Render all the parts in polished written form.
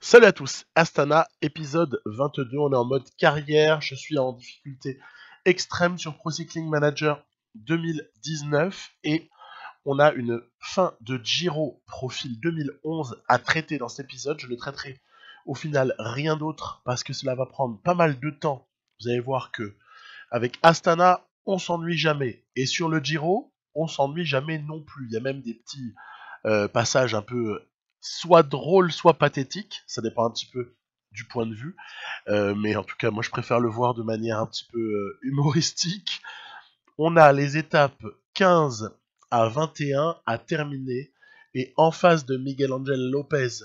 Salut à tous, Astana, épisode 22, on est en mode carrière, je suis en difficulté extrême sur Pro Cycling Manager 2019 et on a une fin de Giro Profil 2011 à traiter dans cet épisode. Je ne traiterai au final rien d'autre parce que cela va prendre pas mal de temps. Vous allez voir que avec Astana, on s'ennuie jamais et sur le Giro, on s'ennuie jamais non plus. Il y a même des petits passages un peu soit drôles, soit pathétiques, ça dépend un petit peu du point de vue, mais en tout cas moi je préfère le voir de manière un petit peu humoristique. On a les étapes 15 à 21 à terminer, et en face de Miguel Angel Lopez,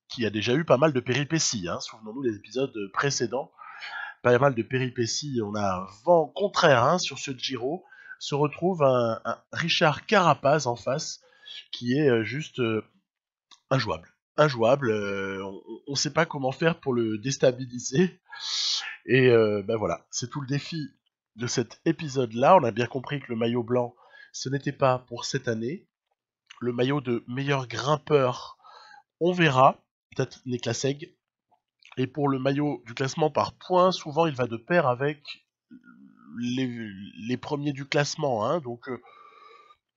qui a déjà eu pas mal de péripéties, hein, souvenons-nous des épisodes précédents, pas mal de péripéties, on a un vent contraire hein, sur ce Giro, se retrouve un Richard Carapaz en face, qui est juste injouable. Injouable, on ne sait pas comment faire pour le déstabiliser. Et ben voilà, c'est tout le défi de cet épisode-là. On a bien compris que le maillot blanc, ce n'était pas pour cette année. Le maillot de meilleur grimpeur, on verra. Peut-être Niklas Seg. Et pour le maillot du classement par points, souvent il va de pair avec les premiers du classement. Hein, donc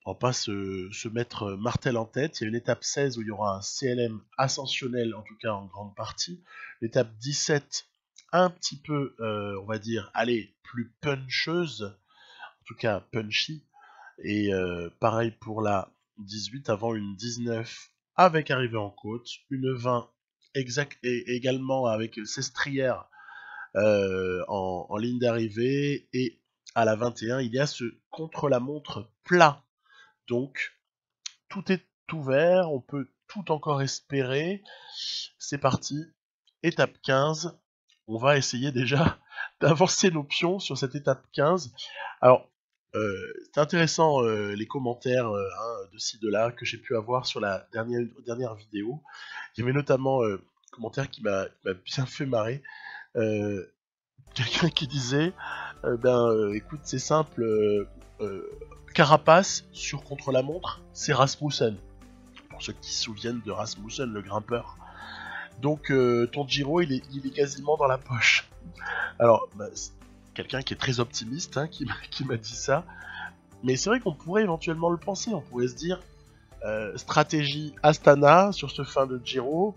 on va pas se mettre martel en tête. Il y a une étape 16 où il y aura un CLM ascensionnel, en tout cas en grande partie. L'étape 17, un petit peu, on va dire, allez, plus puncheuse, en tout cas punchy. Et pareil pour la 18, avant une 19 avec arrivée en côte, une 20 exact, et également avec Sestrière en ligne d'arrivée. Et à la 21, il y a ce contre-la-montre plat. Donc, tout est ouvert, on peut tout encore espérer. C'est parti, étape 15. On va essayer déjà d'avancer nos pions sur cette étape 15. Alors, c'est intéressant les commentaires hein, de ci, de là que j'ai pu avoir sur la dernière vidéo. Il y avait notamment un commentaire qui m'a bien fait marrer. Quelqu'un qui disait écoute, c'est simple, Carapace sur contre-la-montre, c'est Rasmussen. Pour ceux qui se souviennent de Rasmussen, le grimpeur. Donc ton Giro, il est quasiment dans la poche. Alors, c'est quelqu'un qui est très optimiste hein, qui m'a dit ça. Mais c'est vrai qu'on pourrait éventuellement le penser. On pourrait se dire, stratégie Astana sur ce fin de Giro,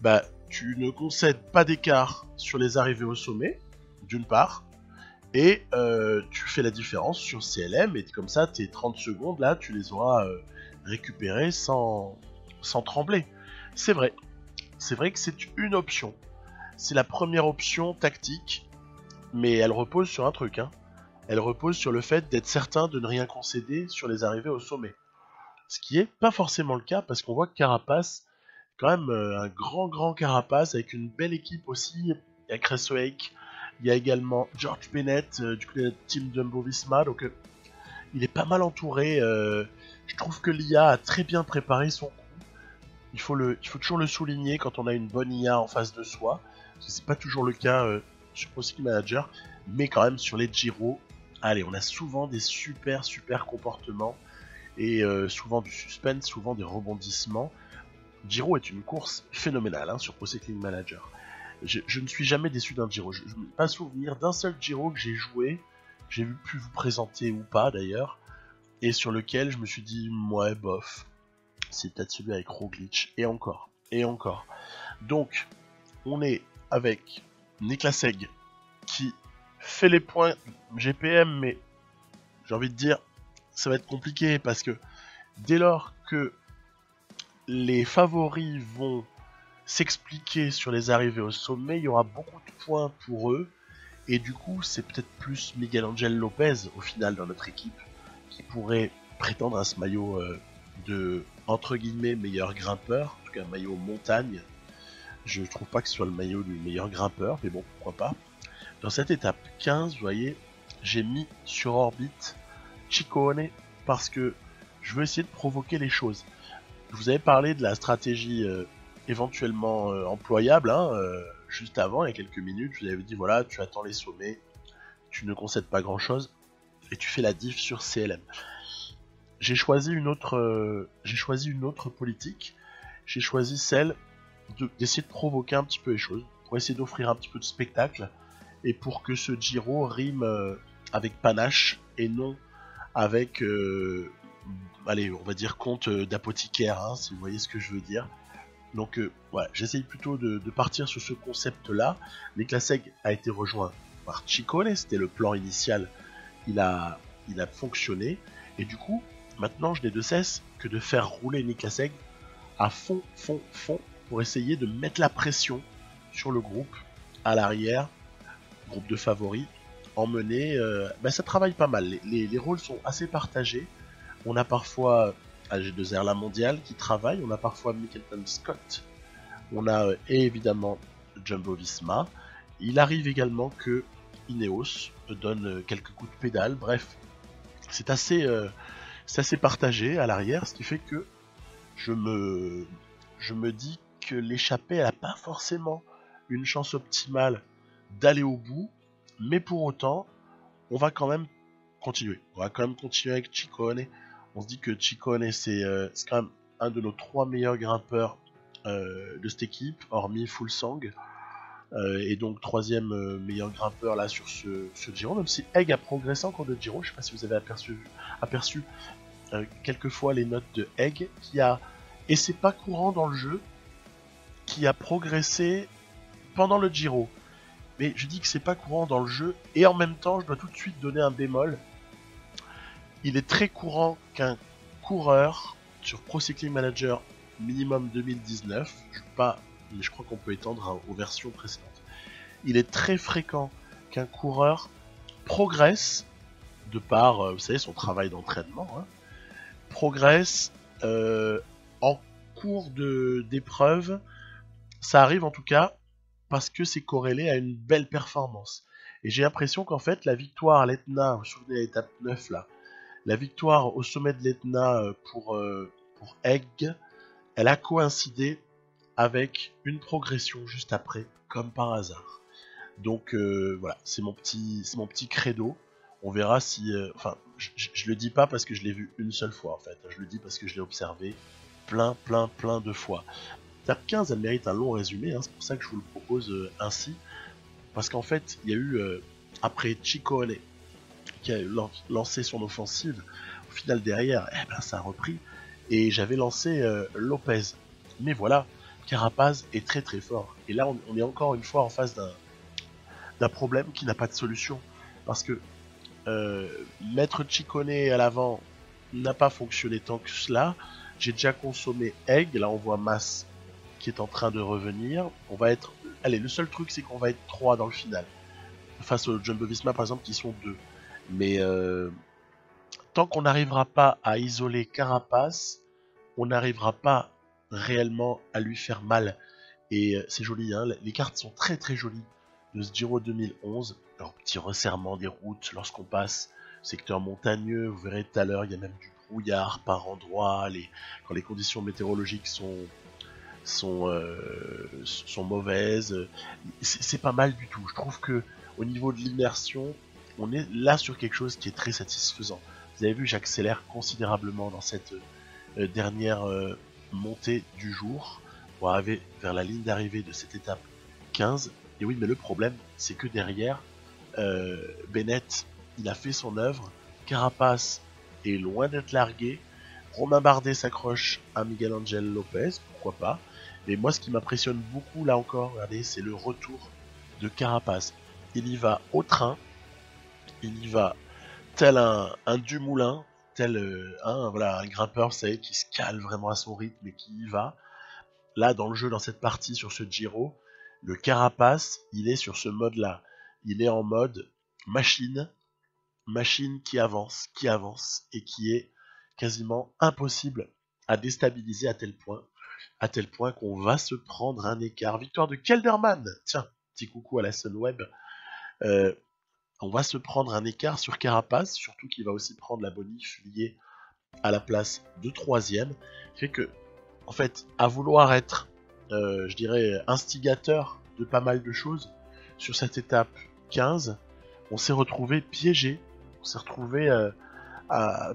bah, tu ne concèdes pas d'écart sur les arrivées au sommet, d'une part. Et tu fais la différence sur CLM, et comme ça, tes 30 secondes, là, tu les auras récupérées sans trembler. C'est vrai que c'est une option. C'est la première option tactique, mais elle repose sur un truc. Hein. Elle repose sur le fait d'être certain de ne rien concéder sur les arrivées au sommet. Ce qui est pas forcément le cas, parce qu'on voit que Carapace, quand même un grand Carapace, avec une belle équipe aussi. Il y a Cresswake, il y a également George Bennett du côté de Team Jumbo Visma, donc il est pas mal entouré. Je trouve que l'IA a très bien préparé son coup. Il faut toujours le souligner quand on a une bonne IA en face de soi, parce que c'est pas toujours le cas sur Pro Cycling Manager, mais quand même sur les Giro, allez, on a souvent des super comportements et souvent du suspense, souvent des rebondissements. Giro est une course phénoménale hein, sur Pro Cycling Manager. Je ne suis jamais déçu d'un Giro. Je n'ai pas souvenir d'un seul Giro que j'ai joué, que j'ai pu vous présenter ou pas d'ailleurs, et sur lequel je me suis dit, ouais, bof, c'est peut-être celui avec Roglic, et encore, et encore. Donc, on est avec Niklas Seg, qui fait les points GPM, mais j'ai envie de dire, ça va être compliqué, parce que dès lors que les favoris vont s'expliquer sur les arrivées au sommet, il y aura beaucoup de points pour eux, et du coup c'est peut-être plus Miguel Angel Lopez au final dans notre équipe qui pourrait prétendre à ce maillot de entre guillemets meilleur grimpeur, en tout cas maillot montagne. Je trouve pas que ce soit le maillot du meilleur grimpeur, mais bon, pourquoi pas. Dans cette étape 15, vous voyez, j'ai mis sur orbite Ciccone parce que je veux essayer de provoquer les choses. Je vous avais parlé de la stratégie éventuellement employable, hein, juste avant, il y a quelques minutes, je vous avais dit voilà, tu attends les sommets, tu ne concèdes pas grand chose, et tu fais la diff sur CLM. J'ai choisi une autre politique, j'ai choisi celle d'essayer de provoquer un petit peu les choses, pour essayer d'offrir un petit peu de spectacle, et pour que ce Giro rime avec panache, et non avec, allez, on va dire conte d'apothicaire, hein, si vous voyez ce que je veux dire. Donc ouais, j'essaye plutôt de partir sur ce concept-là. Niklas Egg a été rejoint par Ciccone, c'était le plan initial, il a fonctionné, et du coup, maintenant je n'ai de cesse que de faire rouler Niklas Egg à fond, pour essayer de mettre la pression sur le groupe, à l'arrière, groupe de favoris, emmené, ça travaille pas mal, les rôles sont assez partagés, on a parfois AG2R la mondiale qui travaille, on a parfois Mickelton Scott, on a évidemment Jumbo Visma, il arrive également que Ineos donne quelques coups de pédale, bref, c'est assez partagé à l'arrière, ce qui fait que je me dis que l'échappée n'a pas forcément une chance optimale d'aller au bout, mais pour autant, on va quand même continuer. On va quand même continuer avec Ciccone. On se dit que Ciccone, c'est quand même un de nos 3 meilleurs grimpeurs de cette équipe, hormis Fuglsang. Et donc 3e meilleur grimpeur là sur ce Giro, même si Egg a progressé en cours de Giro. Je sais pas si vous avez aperçu quelques fois les notes de Egg, et c'est pas courant dans le jeu, qui a progressé pendant le Giro. Mais je dis que c'est pas courant dans le jeu, et en même temps je dois tout de suite donner un bémol. Il est très courant qu'un coureur sur Pro Cycling Manager minimum 2019, mais je crois qu'on peut étendre aux versions précédentes. Il est très fréquent qu'un coureur progresse de par, vous savez, son travail d'entraînement, hein, progresse en cours d'épreuve. Ça arrive en tout cas parce que c'est corrélé à une belle performance. Et j'ai l'impression qu'en fait, la victoire à l'Etna, vous vous souvenez de l'étape 9 là, la victoire au sommet de l'Etna pour Egg, elle a coïncidé avec une progression juste après, comme par hasard. Donc voilà, c'est mon petit credo. On verra si... je le dis pas parce que je l'ai vu une seule fois en fait. Je le dis parce que je l'ai observé plein de fois. L'étape 15, elle mérite un long résumé, hein, c'est pour ça que je vous le propose ainsi. Parce qu'en fait, il y a eu, après Ciccone, qui a lancé son offensive, au final derrière, ça a repris. Et j'avais lancé Lopez. Mais voilà, Carapaz est très fort. Et là, on est encore une fois en face d'un problème qui n'a pas de solution. Parce que mettre Ciccone à l'avant n'a pas fonctionné tant que cela. J'ai déjà consommé Egg, là on voit Mas qui est en train de revenir. On va être... Allez, le seul truc c'est qu'on va être 3 dans le final. Face au Jumbo Visma par exemple qui sont 2. Mais tant qu'on n'arrivera pas à isoler Carapaz, on n'arrivera pas réellement à lui faire mal. Et c'est joli, hein, les cartes sont très jolies de ce Giro 2011. Alors, petit resserrement des routes lorsqu'on passe secteur montagneux, vous verrez tout à l'heure, il y a même du brouillard par endroits, quand les conditions météorologiques sont mauvaises. C'est pas mal du tout. Je trouve que au niveau de l'immersion, on est là sur quelque chose qui est très satisfaisant. Vous avez vu, j'accélère considérablement dans cette dernière montée du jour pour arriver vers la ligne d'arrivée de cette étape 15. Et oui, mais le problème, c'est que derrière, Bennett, il a fait son œuvre, Carapaz est loin d'être largué, Romain Bardet s'accroche à Miguel Angel Lopez, pourquoi pas. Mais moi, ce qui m'impressionne beaucoup, là encore, regardez, c'est le retour de Carapaz. Il y va au train, il y va tel un Dumoulin, tel un grimpeur, vous savez, qui se cale vraiment à son rythme et qui y va. Là, dans le jeu, dans cette partie, sur ce Giro, le Carapaz, il est sur ce mode-là. Il est en mode machine qui avance, et qui est quasiment impossible à déstabiliser à tel point qu'on va se prendre un écart. Victoire de Kelderman, tiens, petit coucou à la Sunweb. On va se prendre un écart sur Carapaz, surtout qu'il va aussi prendre la bonif liée à la place de 3ème. Fait que, en fait, à vouloir être, je dirais, instigateur de pas mal de choses, sur cette étape 15, on s'est retrouvé piégé, on s'est retrouvé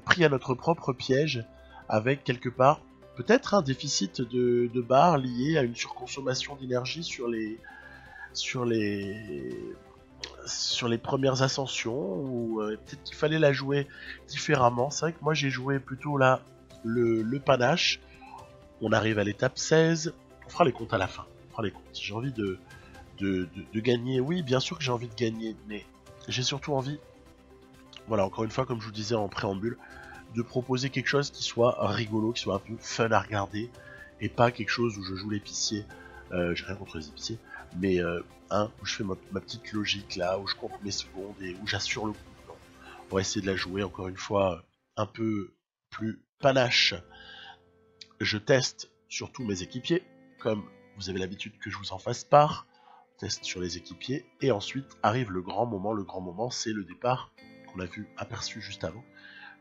pris à notre propre piège, avec quelque part peut-être un déficit de barres lié à une surconsommation d'énergie sur les premières ascensions, ou peut-être qu'il fallait la jouer différemment. C'est vrai que moi j'ai joué plutôt là le panache. On arrive à l'étape 16, on fera les comptes à la fin. On fera les comptes. J'ai envie de gagner, oui bien sûr que j'ai envie de gagner, mais j'ai surtout envie, voilà, encore une fois comme je vous disais en préambule, de proposer quelque chose qui soit rigolo, qui soit un peu fun à regarder, et pas quelque chose où je joue l'épicier. J'ai rien contre les épiciers, mais où je fais ma petite logique là, où je compte mes secondes et où j'assure le coup. Non. On va essayer de la jouer encore une fois un peu plus panache. Je teste surtout mes équipiers, comme vous avez l'habitude que je vous en fasse part. Test sur les équipiers, et ensuite arrive le grand moment. Le grand moment, c'est le départ qu'on a vu aperçu juste avant,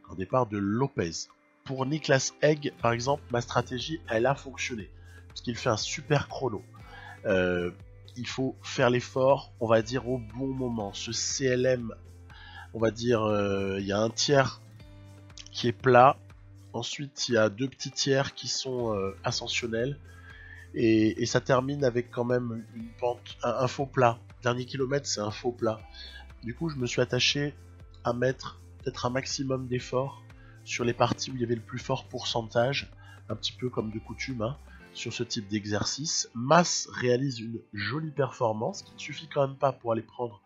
le départ de Lopez. Pour Niklas Egg, par exemple, ma stratégie, elle a fonctionné, parce qu'il fait un super chrono. Il faut faire l'effort, on va dire, au bon moment. Ce CLM, on va dire, il y a un tiers qui est plat, ensuite il y a 2 petits tiers qui sont ascensionnels, et ça termine avec quand même une pente, un faux plat. Dernier kilomètre, c'est un faux plat. Du coup, je me suis attaché à mettre peut-être un maximum d'efforts sur les parties où il y avait le plus fort pourcentage, un petit peu comme de coutume, hein, sur ce type d'exercice. Mas réalise une jolie performance, qui ne suffit quand même pas pour aller prendre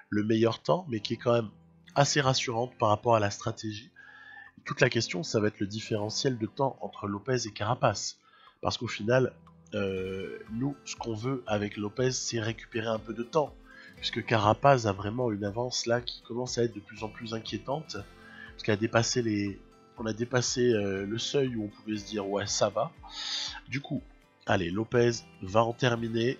le meilleur temps, mais qui est quand même assez rassurante par rapport à la stratégie. Toute la question, ça va être le différentiel de temps entre Lopez et Carapace. Parce qu'au final, nous, ce qu'on veut avec Lopez, c'est récupérer un peu de temps. Puisque Carapace a vraiment une avance là qui commence à être de plus en plus inquiétante. Parce qu'on a dépassé le seuil où on pouvait se dire ouais, ça va. Du coup, allez, Lopez va en terminer.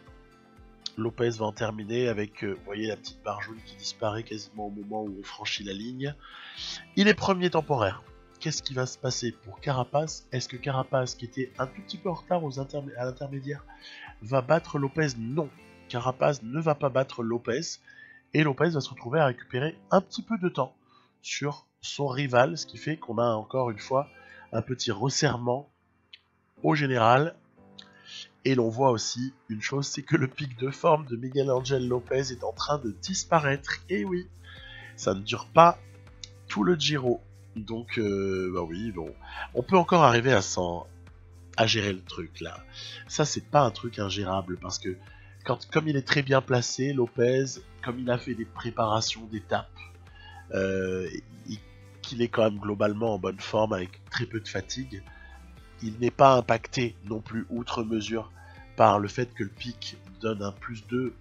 Lopez va en terminer avec, vous voyez, la petite barre jaune qui disparaît quasiment au moment où on franchit la ligne. Il est premier temporaire. Qu'est-ce qui va se passer pour Carapace? Est-ce que Carapace, qui était un tout petit peu en retard à l'intermédiaire, va battre Lopez? Non. Carapace ne va pas battre Lopez. Et Lopez va se retrouver à récupérer un petit peu de temps sur son rival, ce qui fait qu'on a encore une fois un petit resserrement au général. Et l'on voit aussi une chose, c'est que le pic de forme de Miguel Angel Lopez est en train de disparaître. Et oui, ça ne dure pas tout le Giro. Donc, bah oui, bon, on peut encore arriver à gérer le truc là. Ça, c'est pas un truc ingérable, parce que comme il est très bien placé, Lopez, comme il a fait des préparations d'étapes, qu'il est quand même globalement en bonne forme avec très peu de fatigue, il n'est pas impacté non plus outre mesure par le fait que le pic donne un plus 2,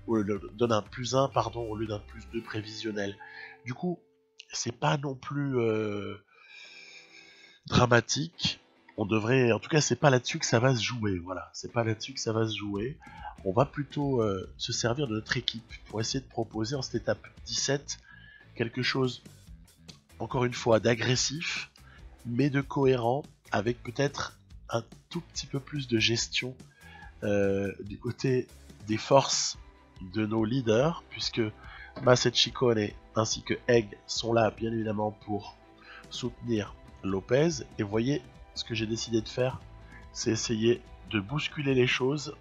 donne un plus 1 pardon, au lieu d'un plus 2 prévisionnel. Du coup, c'est pas non plus dramatique. On devrait, en tout cas, c'est pas là-dessus que ça va se jouer. Voilà, c'est pas là-dessus que ça va se jouer. On va plutôt se servir de notre équipe pour essayer de proposer en cette étape 17 quelque chose, encore une fois, d'agressif, mais de cohérent, avec peut-être un tout petit peu plus de gestion du côté des forces de nos leaders, puisque Mas et Ciccone ainsi que Egg sont là bien évidemment pour soutenir Lopez. Et voyez, ce que j'ai décidé de faire, c'est essayer de bousculer les choses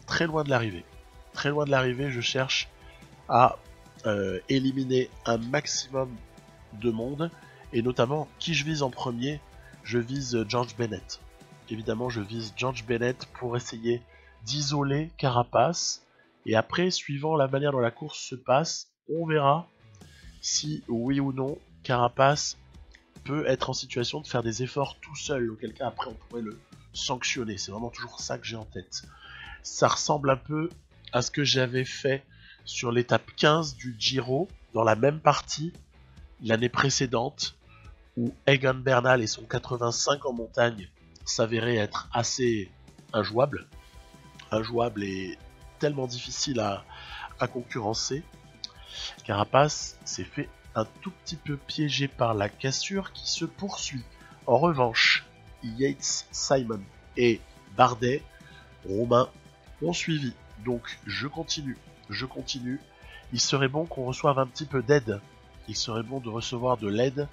très loin de l'arrivée. Très loin de l'arrivée, je cherche à éliminer un maximum de monde, et notamment, qui je vise en premier? Je vise George Bennett. Évidemment, je vise George Bennett pour essayer d'isoler Carapace, et après, suivant la manière dont la course se passe, on verra si, oui ou non, Carapace peut être en situation de faire des efforts tout seul, auquel cas après on pourrait le sanctionner. C'est vraiment toujours ça que j'ai en tête. Ça ressemble un peu à ce que j'avais fait sur l'étape 15 du Giro, dans la même partie, l'année précédente, où Egan Bernal et son 85 en montagne s'avéraient être assez injouables et tellement difficile à concurrencer. Carapace s'est fait un tout petit peu piégé par la cassure qui se poursuit. En revanche, Yates, Simon et Bardet, Romain, ont suivi. Donc je continue. Il serait bon qu'on reçoive un petit peu d'aide. Il serait bon de recevoir de l'aide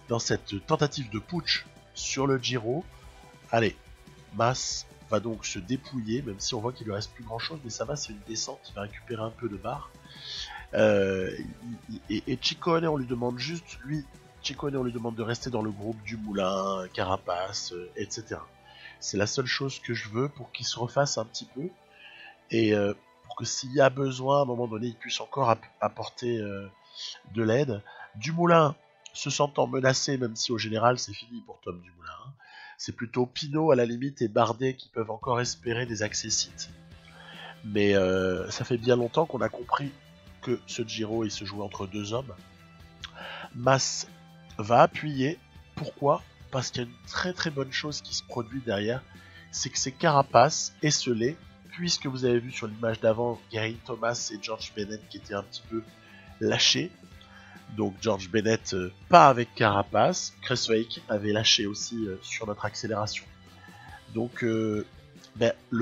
dans cette tentative de putsch sur le Giro. Allez, Mas va donc se dépouiller, même si on voit qu'il lui reste plus grand chose, mais ça va, c'est une descente, il va récupérer un peu de barre. Et Ciccone, on lui demande juste, Ciccone, on lui demande de rester dans le groupe du moulin, Carapace, etc. C'est la seule chose que je veux pour qu'il se refasse un petit peu, et pour que s'il y a besoin, à un moment donné, il puisse encore apporter de l'aide. Dumoulin, se sentant menacé, même si au général c'est fini pour Tom Dumoulin, hein. C'est plutôt Pinot à la limite et Bardet qui peuvent encore espérer des accessites. Mais ça fait bien longtemps qu'on a compris que ce Giro il se jouait entre deux hommes. Mas va appuyer. Pourquoi? Parce qu'il y a une très très bonne chose qui se produit derrière, c'est que c'est Carapace esselé, puisque vous avez vu sur l'image d'avant Geraint Thomas et George Bennett qui étaient un petit peu lâchés. Donc George Bennett pas avec Carapace, Creswell avait lâché aussi sur notre accélération. Donc le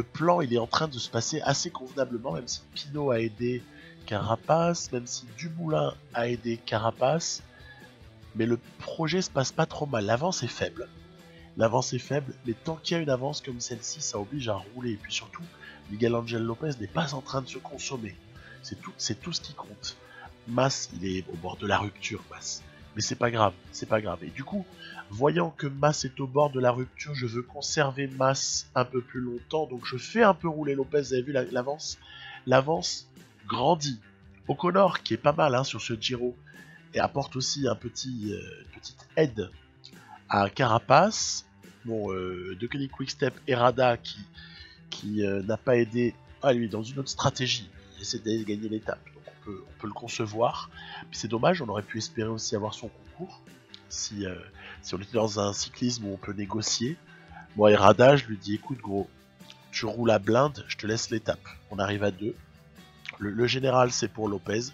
plan il est en train de se passer assez convenablement, même si Pinot a aidé Carapace, même si Dumoulin a aidé Carapace, mais le projet se passe pas trop mal. L'avance est faible, mais tant qu'il y a une avance comme celle-ci, ça oblige à rouler. Et puis surtout, Miguel Angel Lopez n'est pas en train de se consommer. C'est tout ce qui compte. Mas, il est au bord de la rupture, Mas. Mais c'est pas grave. Et du coup, voyant que Mas est au bord de la rupture, je veux conserver Mas un peu plus longtemps. Donc je fais un peu rouler Lopez. Vous avez vu l'avance? L'avance grandit. O'Connor, qui est pas mal sur ce Giro, et apporte aussi une petite aide à Carapace. Bon, De Koenig Quickstep et Rada qui n'a pas aidé. Lui, dans une autre stratégie. Il essaie d'aller gagner l'étape. On peut le concevoir. Puis c'est dommage, on aurait pu espérer aussi avoir son concours. Si on était dans un cyclisme où on peut négocier. Bon, et Rada, je lui dis, écoute gros, tu roules à blinde, je te laisse l'étape. On arrive à 2. Le général, c'est pour Lopez.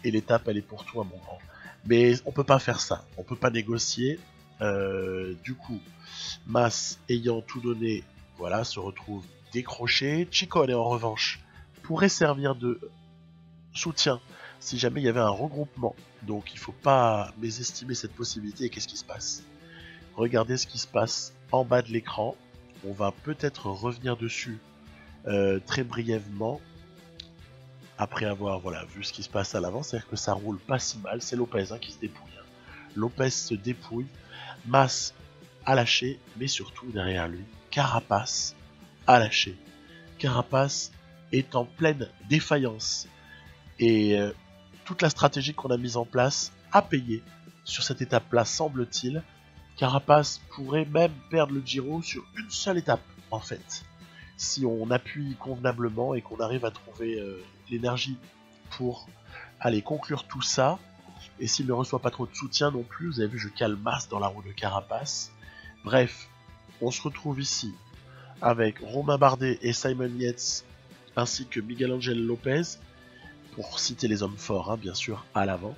Et l'étape, elle est pour toi, mon grand. Mais on peut pas faire ça. On peut pas négocier. Du coup, Mas, ayant tout donné, voilà, se retrouve décroché. Ciccone, en revanche, pourrait servir de soutien si jamais il y avait un regroupement. Donc il faut pas mésestimer cette possibilité. Et qu'est-ce qui se passe? Regardez ce qui se passe en bas de l'écran. On va peut-être revenir dessus très brièvement après avoir vu ce qui se passe à l'avant. C'est-à-dire que ça roule pas si mal. C'est Lopez qui se dépouille. Lopez se dépouille. Mas a lâché, mais surtout derrière lui, Carapace a lâché. Carapace est en pleine défaillance. Et toute la stratégie qu'on a mise en place a payé sur cette étape-là, semble-t-il. Carapace pourrait même perdre le Giro sur une seule étape, en fait. Si on appuie convenablement et qu'on arrive à trouver l'énergie pour aller conclure tout ça. Et s'il ne reçoit pas trop de soutien non plus, vous avez vu, je cale Mas dans la roue de Carapace. Bref, on se retrouve ici avec Romain Bardet et Simon Yates, ainsi que Miguel Angel Lopez, pour citer les hommes forts, bien sûr, à l'avant,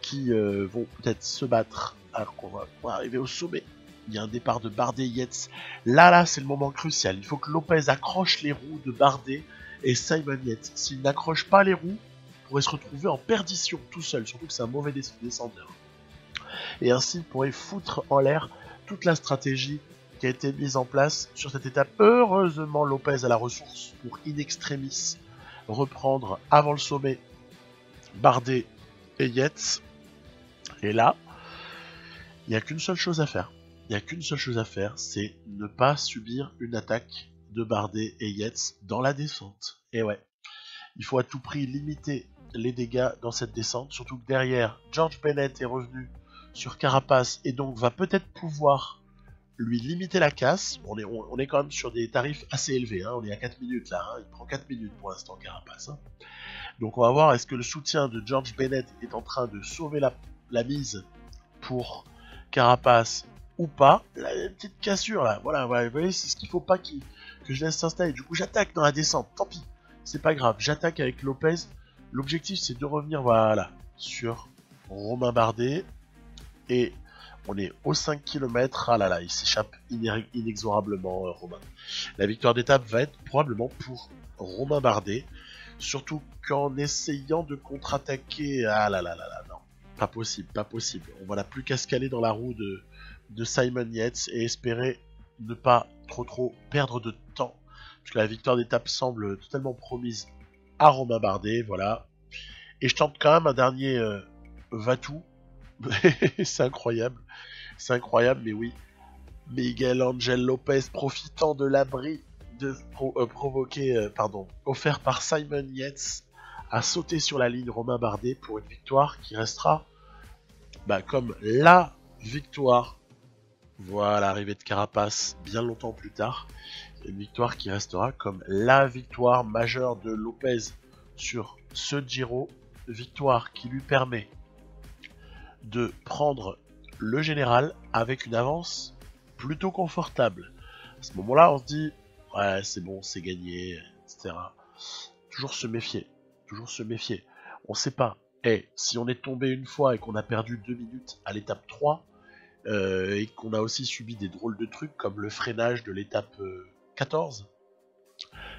qui vont peut-être se battre alors qu'on va arriver au sommet. Il y a un départ de Bardet et Yates. Là, c'est le moment crucial. Il faut que Lopez accroche les roues de Bardet et Simon Yates. S'il n'accroche pas les roues, il pourrait se retrouver en perdition tout seul, surtout que c'est un mauvais descendeur. Et ainsi, il pourrait foutre en l'air toute la stratégie qui a été mise en place sur cette étape. Heureusement, Lopez a la ressource pour in extremis reprendre avant le sommet Bardet et Yates. Et là, il n'y a qu'une seule chose à faire. C'est ne pas subir une attaque de Bardet et Yates dans la descente. Et ouais, il faut à tout prix limiter les dégâts dans cette descente, surtout que derrière, George Bennett est revenu sur Carapace et donc va peut-être pouvoir lui limiter la casse. On est quand même sur des tarifs assez élevés, on est à 4 minutes là, il prend 4 minutes pour l'instant Carapace. Donc on va voir, est-ce que le soutien de George Bennett est en train de sauver la mise pour Carapace ou pas. Là, il y a une petite cassure là, voilà, vous voyez, c'est ce qu'il faut pas que je laisse s'installer. Du coup j'attaque dans la descente, tant pis, c'est pas grave, j'attaque avec Lopez. L'objectif c'est de revenir sur Romain Bardet. Et on est aux 5 km. Ah là là, il s'échappe inexorablement, Romain. La victoire d'étape va être probablement pour Romain Bardet. Surtout qu'en essayant de contre-attaquer... Ah là là là là, non. Pas possible. On va plus qu'à se caler dans la roue de Simon Yates et espérer ne pas trop perdre de temps, puisque la victoire d'étape semble totalement promise à Romain Bardet, voilà. Et je tente quand même un dernier Vatou. C'est incroyable, mais oui. Miguel Angel Lopez profitant de l'abri offert par Simon Yates, a sauté sur la ligne Romain Bardet pour une victoire qui restera comme la victoire. Voilà l'arrivée de Carapace bien longtemps plus tard. Une victoire qui restera comme la victoire majeure de Lopez sur ce Giro. Victoire qui lui permet de prendre le général avec une avance plutôt confortable. À ce moment-là, on se dit, ouais, c'est bon, c'est gagné, etc. Toujours se méfier. On sait pas. Si on est tombé une fois et qu'on a perdu 2 minutes à l'étape 3, et qu'on a aussi subi des drôles de trucs comme le freinage de l'étape 14,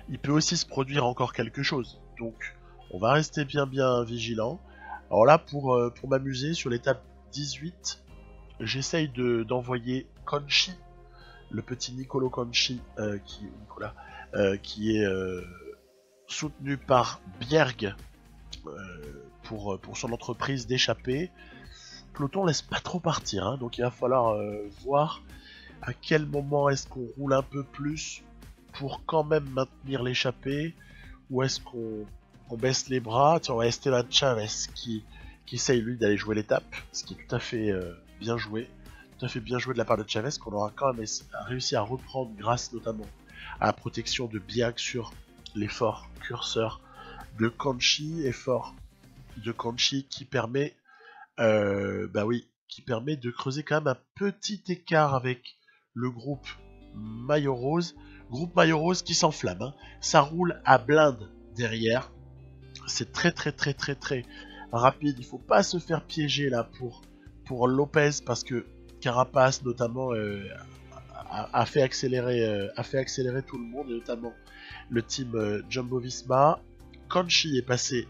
il peut aussi se produire encore quelque chose. Donc, on va rester bien vigilant. Alors là, pour m'amuser, sur l'étape 18, j'essaye d'envoyer Conchi, le petit Nicolo Conchi, qui est soutenu par Bjerg pour son entreprise d'échappée. Peloton laisse pas trop partir, hein, donc il va falloir voir à quel moment est-ce qu'on roule un peu plus pour quand même maintenir l'échappée, ou est-ce qu'on baisse les bras. Tiens, on va Esteban Chavez qui essaye lui d'aller jouer l'étape, ce qui est tout à fait bien joué de la part de Chavez, qu'on aura quand même réussi à reprendre grâce notamment à la protection de Biag sur l'effort curseur de Conchi, effort de Conchi qui permet de creuser quand même un petit écart avec le groupe Maillot Rose qui s'enflamme, hein. Ça roule à blinde derrière, c'est très rapide, il faut pas se faire piéger là pour Lopez, parce que Carapace notamment a fait accélérer tout le monde, et notamment le team Jumbo-Visma. Conchi est passé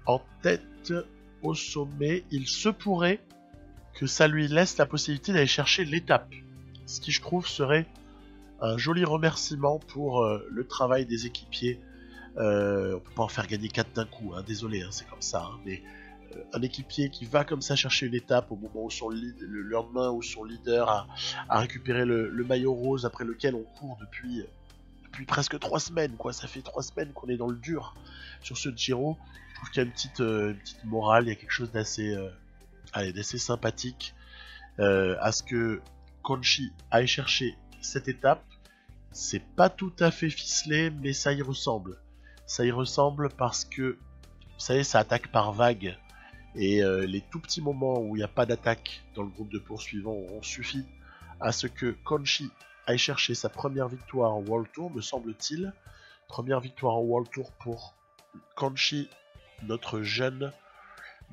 en tête au sommet. Il se pourrait que ça lui laisse la possibilité d'aller chercher l'étape, ce qui je trouve serait un joli remerciement pour le travail des équipiers. On peut pas en faire gagner 4 d'un coup, hein, désolé, hein, c'est comme ça, hein, mais un équipier qui va comme ça chercher une étape au moment où le lendemain où son leader a récupéré le maillot rose, après lequel on court depuis presque 3 semaines, quoi. Ça fait 3 semaines qu'on est dans le dur sur ce Giro. Je trouve qu'il y a une petite morale, il y a quelque chose d'assez sympathique à ce que Conchi aille chercher cette étape. C'est pas tout à fait ficelé, mais ça y ressemble. Parce que, vous savez, ça attaque par vague. Et les tout petits moments où il n'y a pas d'attaque dans le groupe de poursuivants ont suffi à ce que Conchi aille chercher sa première victoire en World Tour, me semble-t-il. Première victoire en World Tour pour Conchi, notre jeune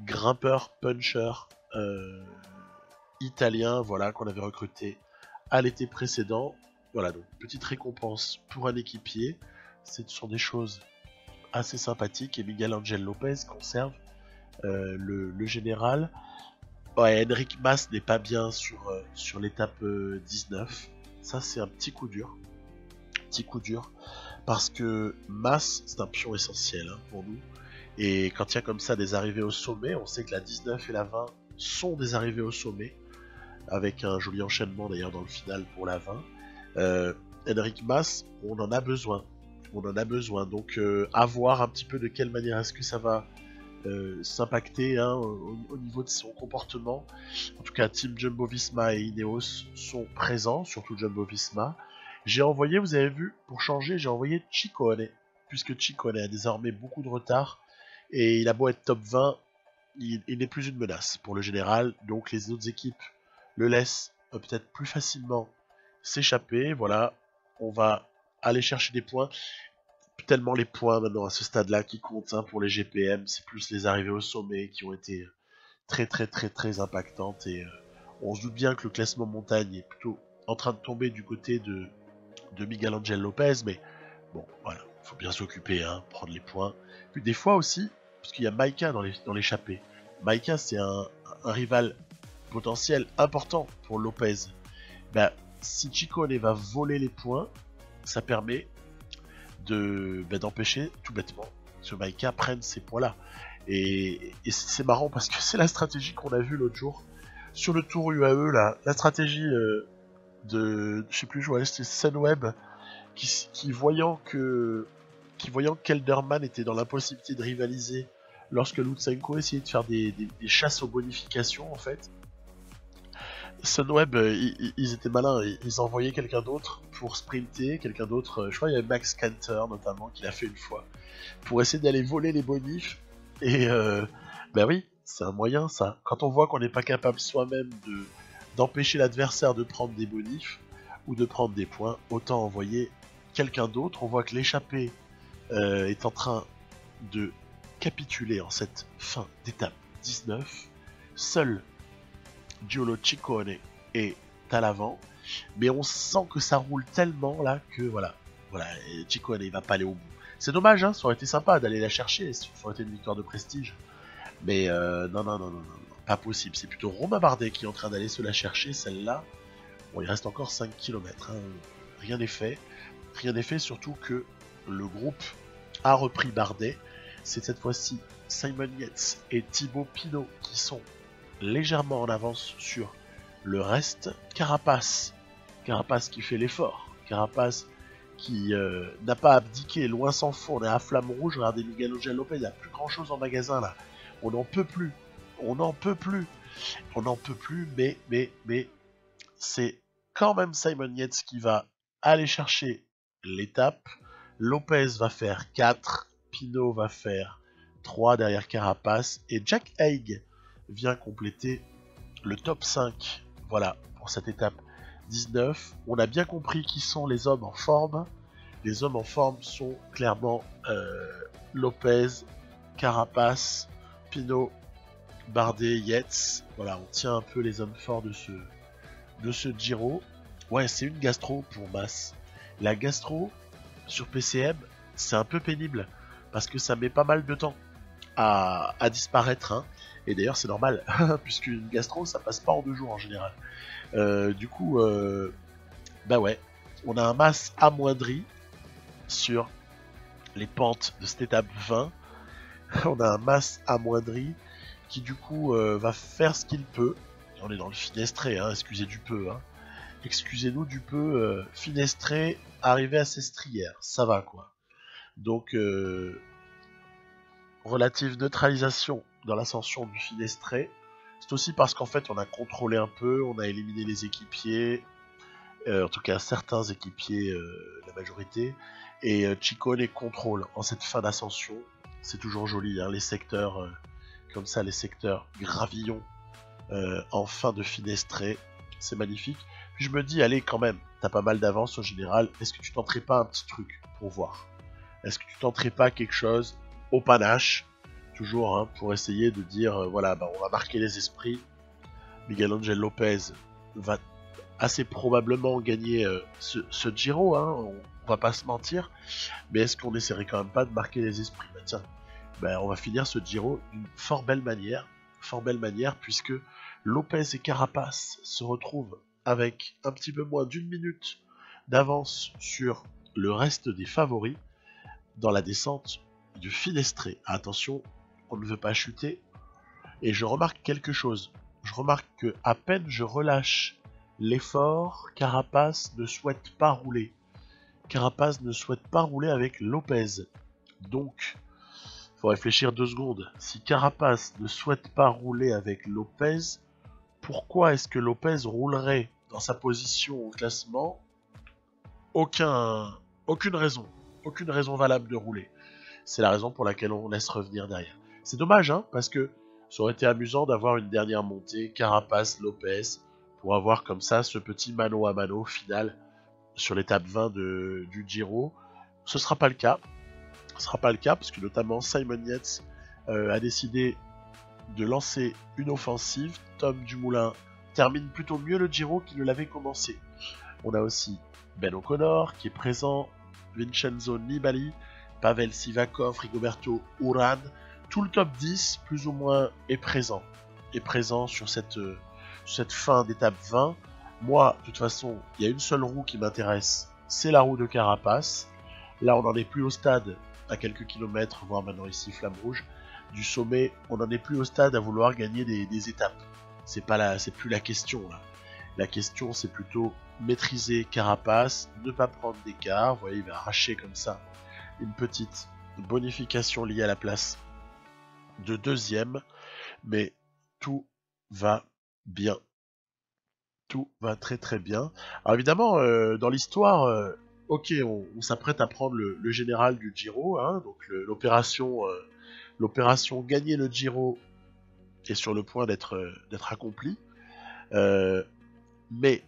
grimpeur puncher italien, voilà, qu'on avait recruté à l'été précédent. Voilà, donc petite récompense pour un équipier. Ce sont des choses assez sympathiques, et Miguel Angel Lopez conserve le général. Ouais, Enric Mas n'est pas bien sur l'étape 19. Ça, c'est un petit coup dur. Parce que Mas, c'est un pion essentiel, hein, pour nous. Et quand il y a comme ça des arrivées au sommet, on sait que la 19 et la 20 sont des arrivées au sommet, avec un joli enchaînement d'ailleurs dans le final pour la 20. Enric Mas, on en a besoin. Donc à voir un petit peu de quelle manière est-ce que ça va s'impacter, hein, au niveau de son comportement. En tout cas, Team Jumbo-Visma et Ineos sont présents, surtout Jumbo-Visma. J'ai envoyé, vous avez vu, pour changer, j'ai envoyé Ciccone, puisque Ciccone a désormais beaucoup de retard, et il a beau être top 20, il n'est plus une menace pour le général, donc les autres équipes le laissent peut-être plus facilement s'échapper. Voilà, on va aller chercher des points. Tellement les points maintenant à ce stade-là qui comptent, hein, pour les GPM, c'est plus les arrivées au sommet qui ont été très impactantes, et on se doute bien que le classement montagne est plutôt en train de tomber du côté de Miguel Angel Lopez, mais bon, voilà, faut bien s'occuper, hein, prendre les points. Puis des fois aussi, parce qu'il y a Maika dans l'échappée. Maika, c'est un rival potentiel important pour Lopez. si Ciccone va voler les points, ça permet d'empêcher tout bêtement que Maika prenne ces points-là. Et c'est marrant parce que c'est la stratégie qu'on a vue l'autre jour sur le tour UAE, là, la stratégie de, je sais plus, c'était Sunweb qui voyant que Kelderman était dans l'impossibilité de rivaliser lorsque Lutsenko essayait de faire des chasses aux bonifications en fait. Sunweb, ils étaient malins, ils envoyaient quelqu'un d'autre pour sprinter, quelqu'un d'autre, je crois il y avait Max Canter notamment qui l'a fait une fois, pour essayer d'aller voler les bonifs, et ben oui, c'est un moyen ça. Quand on voit qu'on n'est pas capable soi-même d'empêcher l'adversaire de prendre des bonifs ou de prendre des points, autant envoyer quelqu'un d'autre. On voit que l'échappée est en train de capituler en cette fin d'étape 19. Seul Giulio Ciccone est à l'avant, mais on sent que ça roule tellement là que voilà, Ciccone il va pas aller au bout. C'est dommage, hein, ça aurait été sympa d'aller la chercher, ça aurait été une victoire de prestige, mais non, pas possible. C'est plutôt Romain Bardet qui est en train d'aller se la chercher, celle-là. Bon, il reste encore 5 km, hein. Rien n'est fait, surtout que le groupe a repris Bardet. C'est cette fois-ci Simon Yates et Thibaut Pinot qui sont légèrement en avance sur le reste. Carapace qui fait l'effort, Carapace qui n'a pas abdiqué, loin s'en faut. On est à flamme rouge, regardez Miguel Angel Lopez, il n'y a plus grand chose en magasin là, on n'en peut plus, mais c'est quand même Simon Yates qui va aller chercher l'étape. Lopez va faire 4, Pinot va faire 3 derrière Carapace, et Jack Haig vient compléter le top 5. Voilà pour cette étape 19. On a bien compris qui sont les hommes en forme. Les hommes en forme sont clairement Lopez, Carapace, Pinot, Bardet, Yates. Voilà, on tient un peu les hommes forts de ce Giro. Ouais, c'est une gastro pour Mas. La gastro sur PCM, c'est un peu pénible parce que ça met pas mal de temps à disparaître, hein. Et d'ailleurs c'est normal puisqu'une gastro ça passe pas en 2 jours en général. Du coup bah ouais, on a un Mas amoindri sur les pentes de cette étape 20. On a un Mas amoindri qui du coup va faire ce qu'il peut. On est dans le Finestré, hein, excusez du peu, hein. Excusez-nous du peu, Finestré arrivé à Sestrières, ça va quoi. Donc relative neutralisation dans l'ascension du Finestré. C'est aussi parce qu'en fait on a contrôlé un peu, on a éliminé les équipiers, en tout cas certains équipiers, la majorité, et Ciccone contrôle en cette fin d'ascension. C'est toujours joli, hein, les secteurs comme ça, les secteurs gravillons en fin de Finestré, c'est magnifique. Puis je me dis, allez quand même, t'as pas mal d'avance au général, est-ce que tu tenterais pas un petit truc pour voir? Est-ce que tu tenterais pas quelque chose au panache, toujours, hein, pour essayer de dire, voilà, bah, on va marquer les esprits. Miguel Angel Lopez va assez probablement gagner ce Giro, hein, on va pas se mentir, mais est-ce qu'on essaierait quand même pas de marquer les esprits? Bah tiens, bah, on va finir ce Giro d'une fort belle manière, puisque Lopez et Carapace se retrouvent avec un petit peu moins d'1 minute d'avance sur le reste des favoris dans la descente du Finestré. Attention, on ne veut pas chuter. Et je remarque quelque chose. Je remarque que à peine je relâche l'effort, Carapace ne souhaite pas rouler. Carapace ne souhaite pas rouler avec Lopez. Donc, il faut réfléchir 2 secondes. Si Carapace ne souhaite pas rouler avec Lopez, pourquoi est-ce que Lopez roulerait dans sa position au classement? Aucune raison valable de rouler. C'est la raison pour laquelle on laisse revenir derrière. C'est dommage, hein, parce que ça aurait été amusant d'avoir une dernière montée, Carapace, Lopez, pour avoir comme ça ce petit mano à mano final sur l'étape 20 du Giro. Ce sera pas le cas. Parce que notamment Simon Yates a décidé de lancer une offensive. Tom Dumoulin termine plutôt mieux le Giro qu'il ne l'avait commencé. On a aussi Ben O'Connor qui est présent, Vincenzo Nibali, Pavel Sivakov, Rigoberto Urán. Tout le top 10 plus ou moins est présent sur cette fin d'étape 20. Moi, de toute façon, il y a une seule roue qui m'intéresse, c'est la roue de Carapace. Là, on n'en est plus au stade, à quelques kilomètres, voire maintenant ici, Flamme Rouge, du sommet. On n'en est plus au stade à vouloir gagner des étapes. C'est plus la question, là. La question, c'est plutôt maîtriser Carapace, ne pas prendre d'écart. Vous voyez, il va arracher comme ça une petite bonification liée à la place de deuxième. Mais tout va bien. Tout va très très bien. Alors évidemment, dans l'histoire, ok, on s'apprête à prendre le général du Giro, hein, donc l'opération gagner le Giro est sur le point d'être accomplie. Mais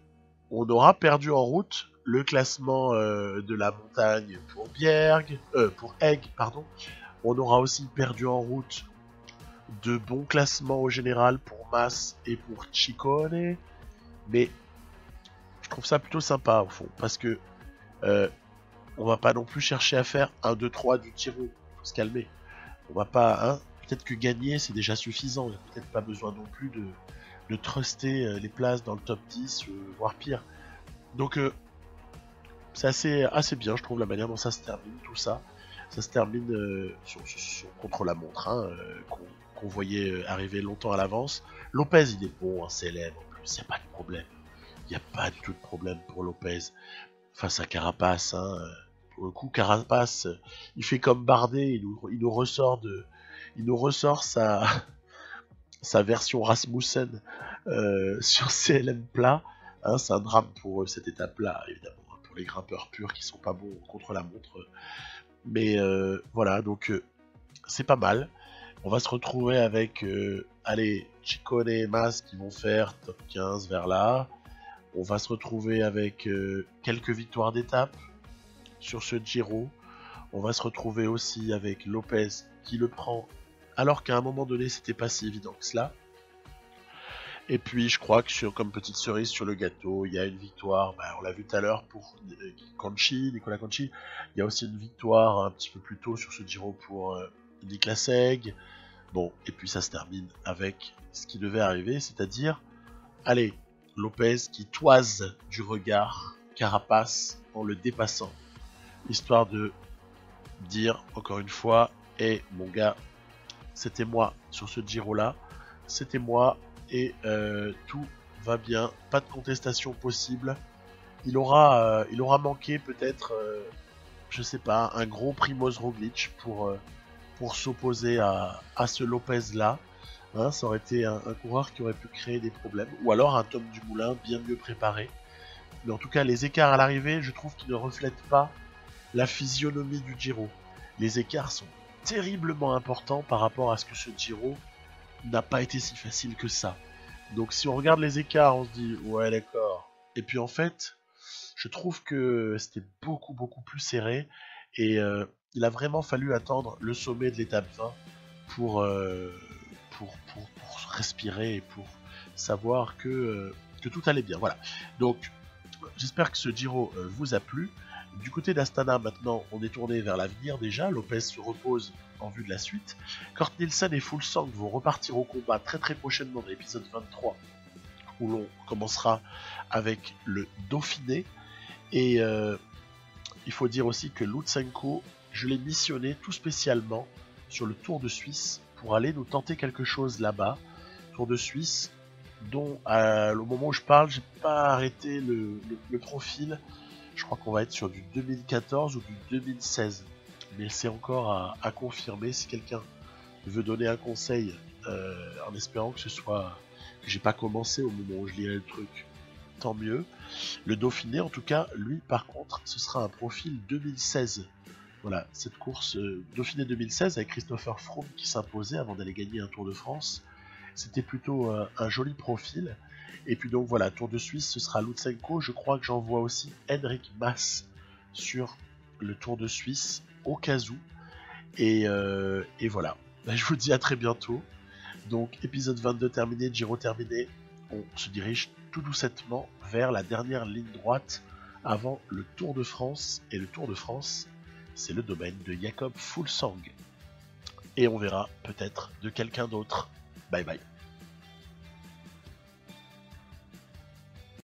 on aura perdu en route le classement de la montagne pour Egg, pardon. On aura aussi perdu en route de bons classements au général pour Mas et pour Ciccone. Mais je trouve ça plutôt sympa au fond, parce que on va pas non plus chercher à faire 1, 2, 3 du Giro, faut se calmer. On va pas, hein, peut-être que gagner c'est déjà suffisant, il n'y a peut-être pas besoin non plus de truster les places dans le top 10, voire pire. Donc c'est assez bien, je trouve, la manière dont ça se termine, tout ça. Ça se termine sur contre-la-montre, hein, qu'on voyait arriver longtemps à l'avance. Lopez, il est bon, hein, CLM en plus, il n'y a pas de problème. Il n'y a pas du tout de problème pour Lopez face à Carapace. Hein. Pour le coup, Carapace, il fait comme Bardet, il nous ressort sa version Rasmussen sur CLM plat. Hein, c'est un drame pour eux, cette étape-là, évidemment, hein, pour les grimpeurs purs qui sont pas bons contre la montre. Mais voilà, donc c'est pas mal. On va se retrouver avec, Ciccone et Mas qui vont faire top 15 vers là. On va se retrouver avec quelques victoires d'étape sur ce Giro. On va se retrouver aussi avec Lopez qui le prend alors qu'à un moment donné c'était pas si évident que cela. Et puis je crois que comme petite cerise sur le gâteau, il y a une victoire, on l'a vu tout à l'heure pour Nicolas Conchi. Il y a aussi une victoire un petit peu plus tôt sur ce Giro pour Niklas Egg. Bon, et puis ça se termine avec ce qui devait arriver, c'est-à-dire, allez, Lopez qui toise du regard Carapace en le dépassant, histoire de dire encore une fois, mon gars, c'était moi sur ce Giro là, c'était moi et tout va bien, pas de contestation possible. Il aura manqué peut-être, je sais pas, un gros Primoz Roglic pour s'opposer à ce Lopez là. Hein, ça aurait été un coureur qui aurait pu créer des problèmes, ou alors un Tom Dumoulin bien mieux préparé. Mais en tout cas, les écarts à l'arrivée, je trouve qu'ils ne reflètent pas la physionomie du Giro. Les écarts sont terriblement importants par rapport à ce que ce Giro n'a pas été si facile que ça. Donc si on regarde les écarts, on se dit, ouais d'accord. Et puis en fait, je trouve que c'était beaucoup beaucoup plus serré, et il a vraiment fallu attendre le sommet de l'étape 20 pour respirer et pour savoir que tout allait bien. Voilà. Donc, j'espère que ce Giro vous a plu. Du côté d'Astana, maintenant, on est tourné vers l'avenir déjà. Lopez se repose en vue de la suite. Kort Nielsen et Fuglsang vont repartir au combat très très prochainement dans l'épisode 23, où l'on commencera avec le Dauphiné. Et il faut dire aussi que Lutsenko, je l'ai missionné tout spécialement sur le Tour de Suisse pour aller nous tenter quelque chose là-bas. Tour de Suisse dont au moment où je parle, j'ai pas arrêté le profil. Je crois qu'on va être sur du 2014 ou du 2016. Mais c'est encore à confirmer. Si quelqu'un veut donner un conseil, en espérant que j'ai pas commencé au moment où je lirai le truc, tant mieux. Le Dauphiné, en tout cas, lui, par contre, ce sera un profil 2016. Voilà, cette course Dauphiné 2016 avec Christopher Froome qui s'imposait avant d'aller gagner un Tour de France. C'était plutôt un joli profil. Et puis donc voilà, Tour de Suisse, ce sera Lutsenko. Je crois que j'en vois aussi Henrik Mas sur le Tour de Suisse, au cas où. Et voilà, je vous dis à très bientôt. Donc épisode 22 terminé, Giro terminé. On se dirige tout doucettement vers la dernière ligne droite avant le Tour de France. Et le Tour de France, c'est le domaine de Jakob Fuglsang. Et on verra peut-être de quelqu'un d'autre. Bye bye.